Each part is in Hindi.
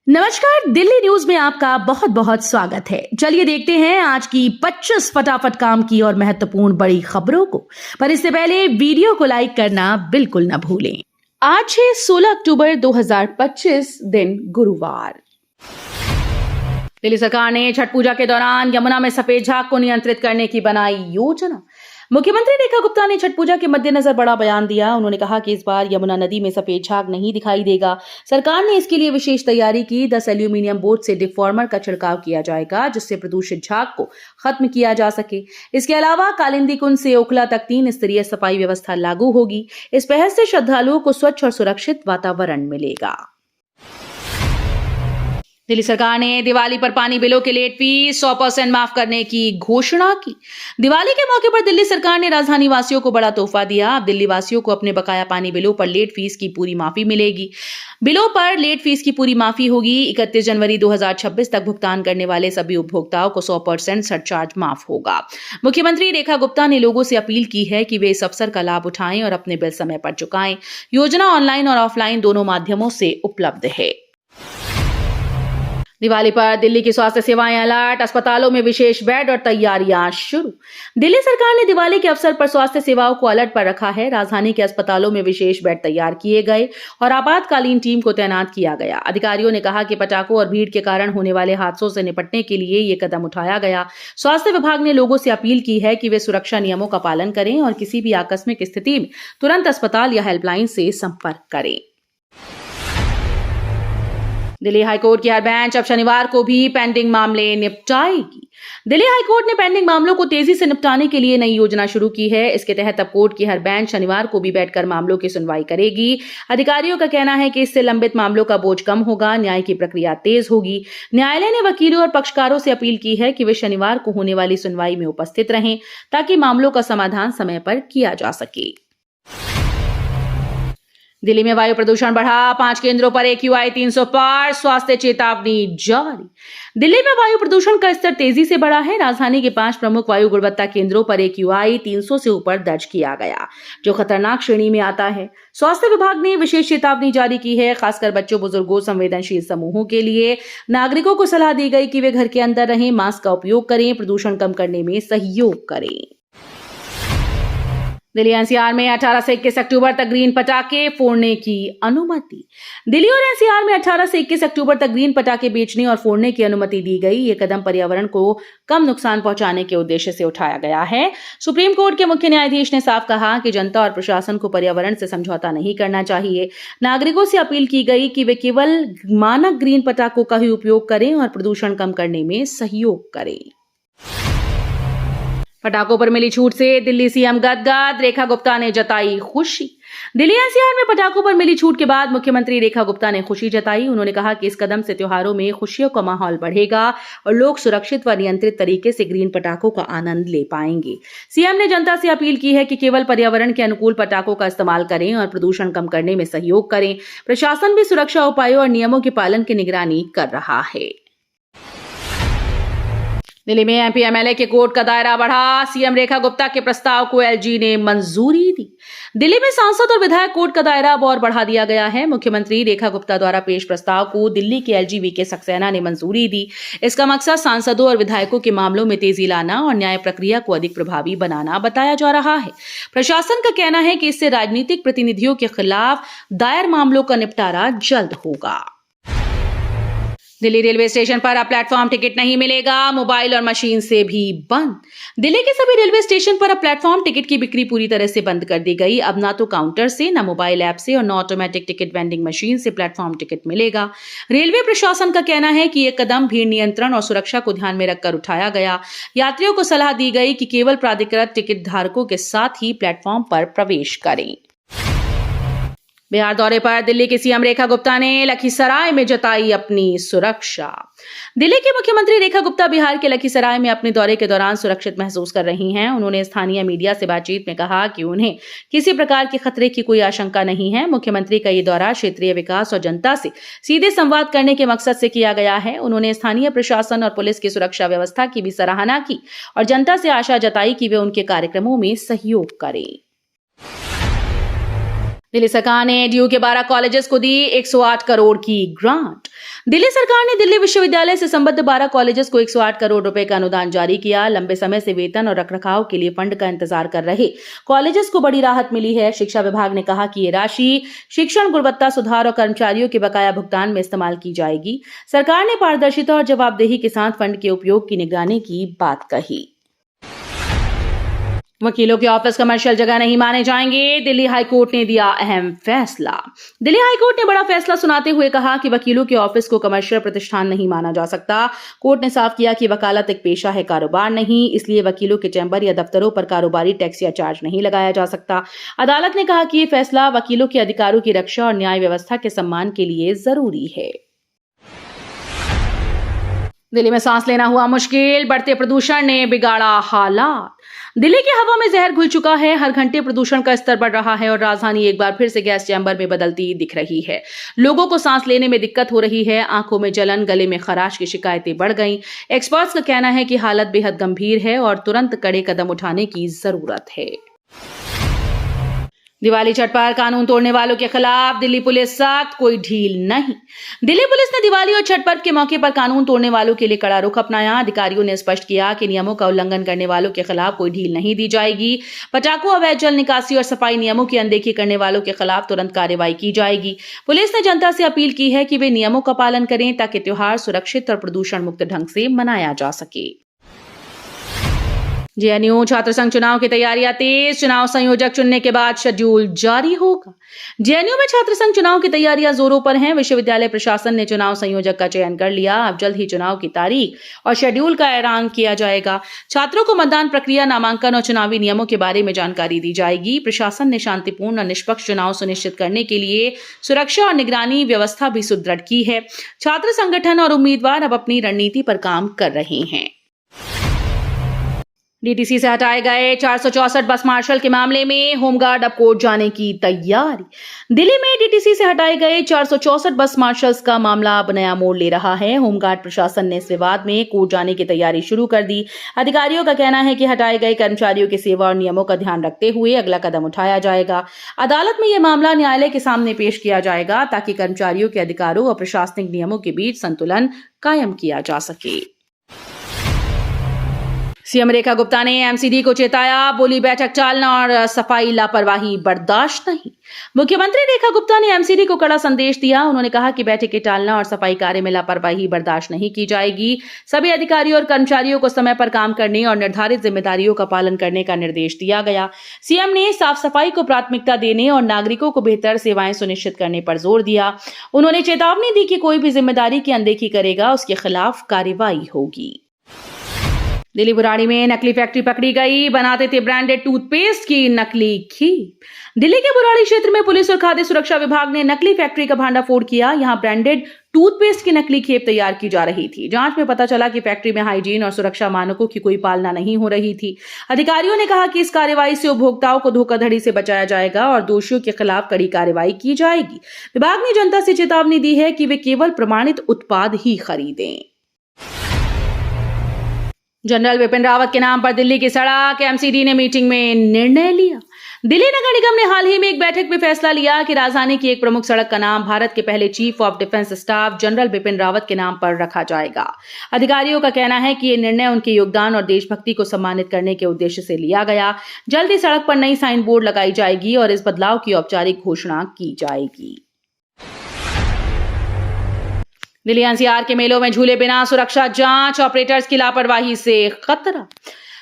नमस्कार, दिल्ली न्यूज में आपका बहुत बहुत स्वागत है। चलिए देखते हैं आज की 25 फटाफट काम की और महत्वपूर्ण बड़ी खबरों को। पर इससे पहले वीडियो को लाइक करना बिल्कुल न भूलें। आज है 16 अक्टूबर 2025, दिन गुरुवार। दिल्ली सरकार ने छठ पूजा के दौरान यमुना में सफेद झाग को नियंत्रित करने की बनाई योजना। मुख्यमंत्री रेखा गुप्ता ने छठ पूजा के मद्देनजर बड़ा बयान दिया। उन्होंने कहा कि इस बार यमुना नदी में सफेद झाग नहीं दिखाई देगा। सरकार ने इसके लिए विशेष तैयारी की। 10 एल्यूमिनियम बोर्ड से डिफॉर्मर का छिड़काव किया जाएगा, जिससे प्रदूषित झाग को खत्म किया जा सके। इसके अलावा कालिंदी कुंज से ओखला तक 3 स्तरीय सफाई व्यवस्था लागू होगी। इस पहल से श्रद्धालुओं को स्वच्छ और सुरक्षित वातावरण मिलेगा। दिल्ली सरकार ने दिवाली पर पानी बिलों के लेट फीस 100% माफ करने की घोषणा की। दिवाली के मौके पर दिल्ली सरकार ने राजधानी वासियों को बड़ा तोहफा दिया। अब दिल्ली वासियों को अपने बकाया पानी बिलों पर लेट फीस की पूरी माफी मिलेगी। बिलों पर लेट फीस की पूरी माफी होगी। 31 जनवरी 2026 तक भुगतान करने वाले सभी उपभोक्ताओं को 100% सरचार्ज माफ होगा। मुख्यमंत्री रेखा गुप्ता ने लोगों से अपील की है कि वे इस अवसर का लाभ उठाएं और अपने बिल समय पर चुकाएं। योजना ऑनलाइन और ऑफलाइन दोनों माध्यमों से उपलब्ध है। दिवाली पर दिल्ली की स्वास्थ्य सेवाएं अलर्ट, अस्पतालों में विशेष बेड और तैयारियां शुरू। दिल्ली सरकार ने दिवाली के अवसर पर स्वास्थ्य सेवाओं को अलर्ट पर रखा है। राजधानी के अस्पतालों में विशेष बेड तैयार किए गए और आपातकालीन टीम को तैनात किया गया। अधिकारियों ने कहा कि पटाखों और भीड़ के कारण होने वाले हादसों से निपटने के लिए ये कदम उठाया गया। स्वास्थ्य विभाग ने लोगों से अपील की है कि वे सुरक्षा नियमों का पालन करें और किसी भी आकस्मिक स्थिति में तुरंत अस्पताल या हेल्पलाइन से संपर्क करें। दिल्ली हाईकोर्ट की हर बेंच अब शनिवार को भी पेंडिंग मामले निपटाएगी। दिल्ली हाईकोर्ट ने पेंडिंग मामलों को तेजी से निपटाने के लिए नई योजना शुरू की है। इसके तहत अब कोर्ट की हर बेंच शनिवार को भी बैठकर मामलों की सुनवाई करेगी। अधिकारियों का कहना है कि इससे लंबित मामलों का बोझ कम होगा, न्याय की प्रक्रिया तेज होगी। न्यायालय ने वकीलों और पक्षकारों से अपील की है कि वे शनिवार को होने वाली सुनवाई में उपस्थित रहें, ताकि मामलों का समाधान समय पर किया जा सके। दिल्ली में वायु प्रदूषण बढ़ा, 5 केंद्रों पर AQI 300 पार, स्वास्थ्य चेतावनी जारी। दिल्ली में वायु प्रदूषण का स्तर तेजी से बढ़ा है। राजधानी के 5 प्रमुख वायु गुणवत्ता केंद्रों पर AQI 300 से ऊपर दर्ज किया गया, जो खतरनाक श्रेणी में आता है। स्वास्थ्य विभाग ने विशेष चेतावनी जारी की है। खासकर बच्चों, बुजुर्गों, संवेदनशील समूहों के लिए नागरिकों को सलाह दी गई कि वे घर के अंदर रहें, मास्क का उपयोग करें, प्रदूषण कम करने में सहयोग करें। दिल्ली NCR में 18 से 21 अक्टूबर तक ग्रीन पटाखे फोड़ने की अनुमति। दिल्ली और NCR में 18 से 21 अक्टूबर तक ग्रीन पटाखे बेचने और फोड़ने की अनुमति दी गई। ये कदम पर्यावरण को कम नुकसान पहुंचाने के उद्देश्य से उठाया गया है। सुप्रीम कोर्ट के मुख्य न्यायाधीश ने साफ कहा कि जनता और प्रशासन को पर्यावरण से समझौता नहीं करना चाहिए। नागरिकों से अपील की गई कि वे केवल मानक ग्रीन पटाखों का ही उपयोग करें और प्रदूषण कम करने में सहयोग करें। पटाखों पर मिली छूट से दिल्ली सीएम गदगद, रेखा गुप्ता ने जताई खुशी। दिल्ली NCR में पटाखों पर मिली छूट के बाद मुख्यमंत्री रेखा गुप्ता ने खुशी जताई। उन्होंने कहा कि इस कदम से त्योहारों में खुशियों का माहौल बढ़ेगा और लोग सुरक्षित व नियंत्रित तरीके से ग्रीन पटाखों का आनंद ले पाएंगे। सीएम ने जनता से अपील की है कि केवल पर्यावरण के अनुकूल पटाखों का इस्तेमाल करें और प्रदूषण कम करने में सहयोग करें। प्रशासन भी सुरक्षा उपायों और नियमों के पालन की निगरानी कर रहा है। दिल्ली में MP MLA के कोर्ट का दायरा बढ़ा, सीएम रेखा गुप्ता के प्रस्ताव को LG ने मंजूरी दी। दिल्ली में सांसद और विधायक कोर्ट का दायरा अब और बढ़ा दिया गया है। मुख्यमंत्री रेखा गुप्ता द्वारा पेश प्रस्ताव को दिल्ली के LG VK सक्सेना ने मंजूरी दी। इसका मकसद सांसदों और विधायकों के मामलों में तेजी लाना और न्याय प्रक्रिया को अधिक प्रभावी बनाना बताया जा रहा है। प्रशासन का कहना है कि इससे राजनीतिक प्रतिनिधियों के खिलाफ दायर मामलों का निपटारा जल्द होगा। दिल्ली रेलवे स्टेशन पर अब प्लेटफॉर्म टिकट नहीं मिलेगा, मोबाइल और मशीन से भी बंद। दिल्ली के सभी रेलवे स्टेशन पर अब प्लेटफॉर्म टिकट की बिक्री पूरी तरह से बंद कर दी गई। अब ना तो काउंटर से, ना मोबाइल ऐप से और ना ऑटोमेटिक टिकट वेंडिंग मशीन से प्लेटफॉर्म टिकट मिलेगा। रेलवे प्रशासन का कहना है कि यह कदम भीड़ नियंत्रण और सुरक्षा को ध्यान में रखकर उठाया गया। यात्रियों को सलाह दी गई कि केवल प्राधिकृत टिकट धारकों के साथ ही प्लेटफॉर्म पर प्रवेश करें। बिहार दौरे पर दिल्ली की सीएम रेखा गुप्ता ने लखीसराय में जताई अपनी सुरक्षा। दिल्ली की मुख्यमंत्री रेखा गुप्ता बिहार के लखीसराय में अपने दौरे के दौरान सुरक्षित महसूस कर रही हैं। उन्होंने स्थानीय मीडिया से बातचीत में कहा कि उन्हें किसी प्रकार के खतरे की कोई आशंका नहीं है। मुख्यमंत्री का ये दौरा क्षेत्रीय विकास और जनता से सीधे संवाद करने के मकसद से किया गया है। उन्होंने स्थानीय प्रशासन और पुलिस की सुरक्षा व्यवस्था की भी सराहना की और जनता से आशा जताई कि वे उनके कार्यक्रमों में सहयोग करें। दिल्ली सरकार ने डीयू के 12 कॉलेजेस को दी 108 करोड़ की ग्रांट। दिल्ली सरकार ने दिल्ली विश्वविद्यालय से संबद्ध 12 कॉलेजेस को 108 करोड़ रुपए का अनुदान जारी किया। लंबे समय से वेतन और रखरखाव के लिए फंड का इंतजार कर रहे कॉलेजेस को बड़ी राहत मिली है। शिक्षा विभाग ने कहा कि ये राशि शिक्षण गुणवत्ता सुधार और कर्मचारियों के बकाया भुगतान में इस्तेमाल की जाएगी। सरकार ने पारदर्शिता और जवाबदेही के साथ फंड के उपयोग की निगरानी की बात कही। वकीलों के ऑफिस कमर्शियल जगह नहीं माने जाएंगे, दिल्ली हाईकोर्ट ने दिया अहम फैसला। दिल्ली हाईकोर्ट ने बड़ा फैसला सुनाते हुए कहा कि वकीलों के ऑफिस को कमर्शियल प्रतिष्ठान नहीं माना जा सकता। कोर्ट ने साफ किया कि वकालत एक पेशा है, कारोबार नहीं, इसलिए वकीलों के चैम्बर या दफ्तरों पर कारोबारी टैक्स या चार्ज नहीं लगाया जा सकता। अदालत ने कहा कि ये फैसला वकीलों के अधिकारों की रक्षा और न्याय व्यवस्था के सम्मान के लिए जरूरी है। दिल्ली में सांस लेना हुआ मुश्किल, बढ़ते प्रदूषण ने बिगाड़ा हालात। दिल्ली की हवा में जहर घुल चुका है। हर घंटे प्रदूषण का स्तर बढ़ रहा है और राजधानी एक बार फिर से गैस चैम्बर में बदलती दिख रही है। लोगों को सांस लेने में दिक्कत हो रही है, आंखों में जलन, गले में खराश की शिकायतें बढ़ गईं। एक्सपर्ट्स का कहना है कि हालत बेहद गंभीर है और तुरंत कड़े कदम उठाने की जरूरत है। दिवाली छठ पर कानून तोड़ने वालों के खिलाफ दिल्ली पुलिस सख्त, कोई ढील नहीं। दिल्ली पुलिस ने दिवाली और छठ पर्व के मौके पर कानून तोड़ने वालों के लिए कड़ा रुख अपनाया। अधिकारियों ने स्पष्ट किया कि नियमों का उल्लंघन करने वालों के खिलाफ कोई ढील नहीं दी जाएगी। पटाखों, अवैध जल निकासी और सफाई नियमों की अनदेखी करने वालों के खिलाफ तुरंत कार्रवाई की जाएगी। पुलिस ने जनता से अपील की है कि वे नियमों का पालन करें ताकि त्योहार सुरक्षित और प्रदूषण मुक्त ढंग से मनाया जा सके। जेएनयू छात्र संघ चुनाव की तैयारियां तेज, चुनाव संयोजक चुनने के बाद शेड्यूल जारी होगा। जेएनयू में छात्र संघ चुनाव की तैयारियां जोरों पर हैं। विश्वविद्यालय प्रशासन ने चुनाव संयोजक का चयन कर लिया। अब जल्द ही चुनाव की तारीख और शेड्यूल का ऐलान किया जाएगा। छात्रों को मतदान प्रक्रिया, नामांकन और चुनावी नियमों के बारे में जानकारी दी जाएगी। प्रशासन ने शांतिपूर्ण और निष्पक्ष चुनाव सुनिश्चित करने के लिए सुरक्षा और निगरानी व्यवस्था भी सुदृढ़ की है। छात्र संगठन और उम्मीदवार अब अपनी रणनीति पर काम कर रहे हैं। डीटीसी से हटाए गए 464 बस मार्शल के मामले में होमगार्ड अब कोर्ट जाने की तैयारी। दिल्ली में डीटीसी से हटाए गए 464 बस मार्शल्स का मामला अब नया मोड़ ले रहा है। होमगार्ड प्रशासन ने इस विवाद में कोर्ट जाने की तैयारी शुरू कर दी। अधिकारियों का कहना है कि हटाए गए कर्मचारियों की सेवा और नियमों का ध्यान रखते हुए अगला कदम उठाया जाएगा। अदालत में यह मामला न्यायालय के सामने पेश किया जाएगा ताकि कर्मचारियों के अधिकारों और प्रशासनिक नियमों के बीच संतुलन कायम किया जा सके। सीएम रेखा गुप्ता ने एमसीडी को चेताया, बोली बैठक टालना और सफाई लापरवाही बर्दाश्त नहीं। मुख्यमंत्री रेखा गुप्ता ने एमसीडी को कड़ा संदेश दिया। उन्होंने कहा कि बैठकें टालना और सफाई कार्य में लापरवाही बर्दाश्त नहीं की जाएगी। सभी अधिकारियों और कर्मचारियों को समय पर काम करने और निर्धारित जिम्मेदारियों का पालन करने का निर्देश दिया गया। सीएम ने साफ सफाई को प्राथमिकता देने और नागरिकों को बेहतर सेवाएं सुनिश्चित करने पर जोर दिया। उन्होंने चेतावनी दी कि कोई भी जिम्मेदारी की अनदेखी करेगा उसके खिलाफ कार्रवाई होगी। दिल्ली बुराड़ी में नकली फैक्ट्री पकड़ी गई, बनाते थे ब्रांडेड टूथपेस्ट की नकली खेप। दिल्ली के बुराड़ी क्षेत्र में पुलिस और खाद्य सुरक्षा विभाग ने नकली फैक्ट्री का भांडाफोड़ किया। यहां ब्रांडेड टूथपेस्ट की नकली खेप तैयार की जा रही थी। जांच में पता चला कि फैक्ट्री में हाइजीन और सुरक्षा मानकों की कोई पालना नहीं हो रही थी। अधिकारियों ने कहा कि इस कार्रवाई से उपभोक्ताओं को धोखाधड़ी से बचाया जाएगा और दोषियों के खिलाफ कड़ी कार्रवाई की जाएगी। विभाग ने जनता से चेतावनी दी है कि वे केवल प्रमाणित उत्पाद ही खरीदें। जनरल बिपिन रावत के नाम पर दिल्ली की सड़क, एमसीडी ने मीटिंग में निर्णय लिया। दिल्ली नगर निगम ने हाल ही में एक बैठक में फैसला लिया कि राजधानी की एक प्रमुख सड़क का नाम भारत के पहले chief of defence staff general Bipin Rawat के नाम पर रखा जाएगा। अधिकारियों का कहना है कि यह निर्णय उनके योगदान और देशभक्ति को सम्मानित करने के उद्देश्य से लिया गया। जल्द ही सड़क पर नई साइन बोर्ड लगाई जाएगी और इस बदलाव की औपचारिक घोषणा की जाएगी। दिल्ली एनसीआर के मेलों में झूले बिना सुरक्षा जांच, ऑपरेटर्स की लापरवाही से खतरा।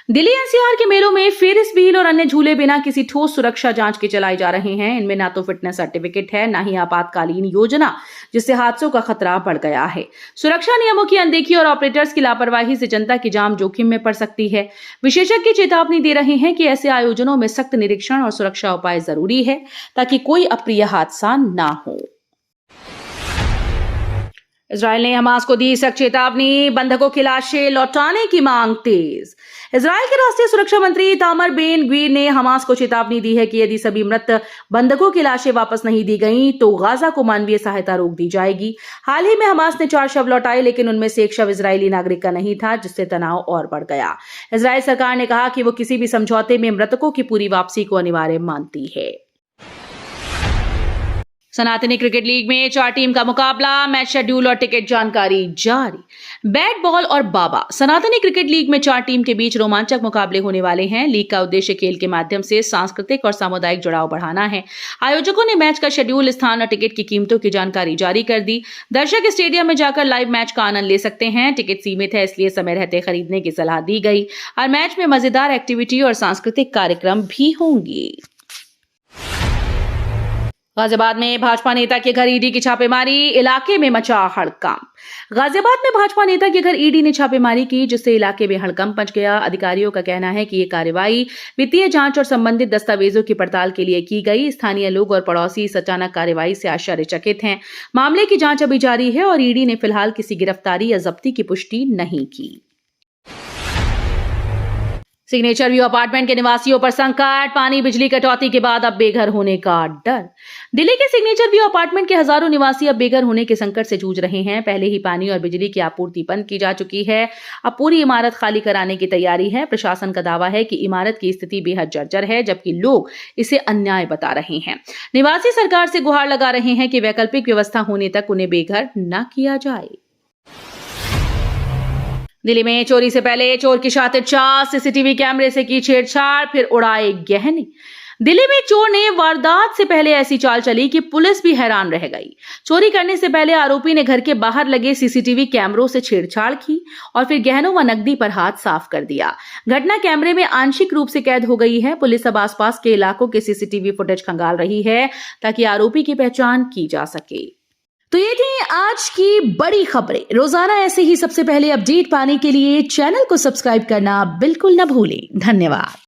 दिल्ली एनसीआर के मेलों में फेरिस व्हील और अन्य झूले बिना किसी ठोस सुरक्षा जांच के चलाए जा रहे हैं। इनमें ना तो फिटनेस सर्टिफिकेट है, ना ही आपातकालीन योजना, जिससे हादसों का खतरा बढ़ गया है। सुरक्षा नियमों की अनदेखी और ऑपरेटर्स की लापरवाही से जनता की जान जोखिम में पड़ सकती है। विशेषज्ञ चेतावनी दे रहे हैं कि ऐसे आयोजनों में सख्त निरीक्षण और सुरक्षा उपाय जरूरी है ताकि कोई अप्रिय हादसा ना हो। इजराइल ने हमास को दी सख्त चेतावनी, बंधकों की लाशें लौटाने की मांग तेज। इजराइल के राष्ट्रीय सुरक्षा मंत्री तामर बेन ग्वीर ने हमास को चेतावनी दी है कि यदि सभी मृत बंधकों की लाशें वापस नहीं दी गईं तो गाजा को मानवीय सहायता रोक दी जाएगी। हाल ही में हमास ने 4 शव लौटाए, लेकिन उनमें से एक शव इजरायली नागरिक का नहीं था, जिससे तनाव और बढ़ गया। इजराइल सरकार ने कहा कि वो किसी भी समझौते में मृतकों की पूरी वापसी को अनिवार्य मानती है। सनातनी क्रिकेट लीग में 4 टीम का मुकाबला, मैच शेड्यूल और टिकट जानकारी जारी। बैट बॉल और बाबा सनातनी क्रिकेट लीग में 4 टीम के बीच रोमांचक मुकाबले होने वाले हैं। लीग का उद्देश्य खेल के माध्यम से सांस्कृतिक और सामुदायिक जुड़ाव बढ़ाना है। आयोजकों ने मैच का शेड्यूल, स्थान और टिकट की कीमतों की जानकारी जारी कर दी। दर्शक स्टेडियम में जाकर लाइव मैच का आनंद ले सकते हैं। टिकट सीमित है, इसलिए समय रहते खरीदने की सलाह दी गई और मैच में मजेदार एक्टिविटी और सांस्कृतिक कार्यक्रम भी होंगे। गाजियाबाद में भाजपा नेता के घर ईडी की छापेमारी, इलाके में मचा हड़कंप। गाजियाबाद में भाजपा नेता के घर ईडी ने छापेमारी की, जिससे इलाके में हड़कंप मच गया। अधिकारियों का कहना है कि ये कार्रवाई वित्तीय जांच और संबंधित दस्तावेजों की पड़ताल के लिए की गई। स्थानीय लोग और पड़ोसी इस अचानक कार्रवाई से आश्चर्यचकित हैं। मामले की जांच अभी जारी है और ईडी ने फिलहाल किसी गिरफ्तारी या जब्ती की पुष्टि नहीं की। सिग्नेचर व्यू अपार्टमेंट के निवासियों पर संकट, पानी बिजली कटौती के बाद अब बेघर होने का डर। दिल्ली के सिग्नेचर व्यू अपार्टमेंट के हजारों निवासी अब बेघर होने के संकट से जूझ रहे हैं। पहले ही पानी और बिजली की आपूर्ति बंद की जा चुकी है। अब पूरी इमारत खाली कराने की तैयारी है। प्रशासन का दावा है कि इमारत की स्थिति बेहद जर्जर है, जबकि लोग इसे अन्याय बता रहे हैं। निवासी सरकार से गुहार लगा रहे हैं कि वैकल्पिक व्यवस्था होने तक उन्हें बेघर न किया जाए। दिल्ली में चोरी से पहले चोर की शातिर चाल, सीसीटीवी कैमरे से की छेड़छाड़, फिर उड़ाए गहने। दिल्ली में चोर ने वारदात से पहले ऐसी चाल चली कि पुलिस भी हैरान रह गई। चोरी करने से पहले आरोपी ने घर के बाहर लगे सीसीटीवी कैमरों से छेड़छाड़ की और फिर गहनों व नकदी पर हाथ साफ कर दिया। घटना कैमरे में आंशिक रूप से कैद हो गई है। पुलिस अब आसपास के इलाकों के सीसीटीवी फुटेज खंगाल रही है ताकि आरोपी की पहचान की जा सके। तो ये थी आज की बड़ी खबरें। रोजाना ऐसे ही सबसे पहले अपडेट पाने के लिए चैनल को सब्सक्राइब करना बिल्कुल न भूलें। धन्यवाद।